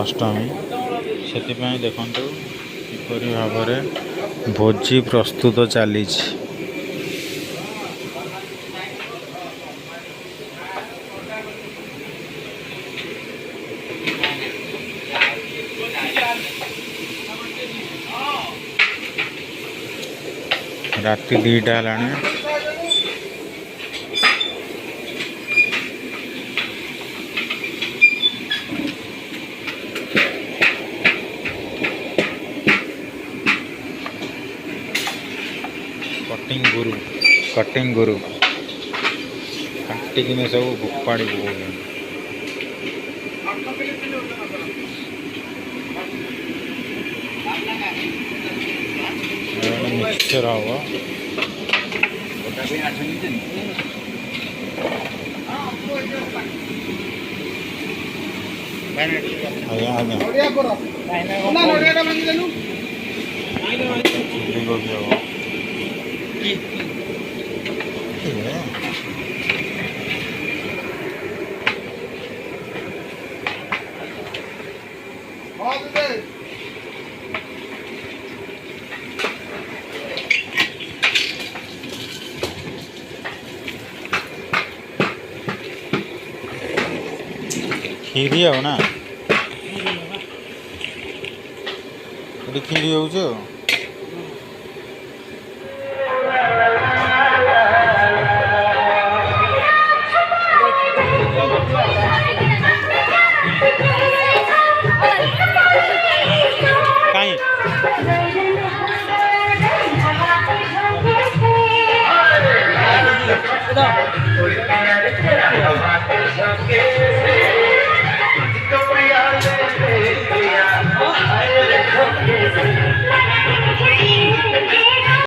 अष्टमी से देखु किपरि भाव भोजी प्रस्तुत चली राति 2टा है कटिंग गुरु काटिकिने सब भोपाड़ी मिक्सचर हम चिल्ली गोभी हम खीरी हो ना खीरी हो कहीं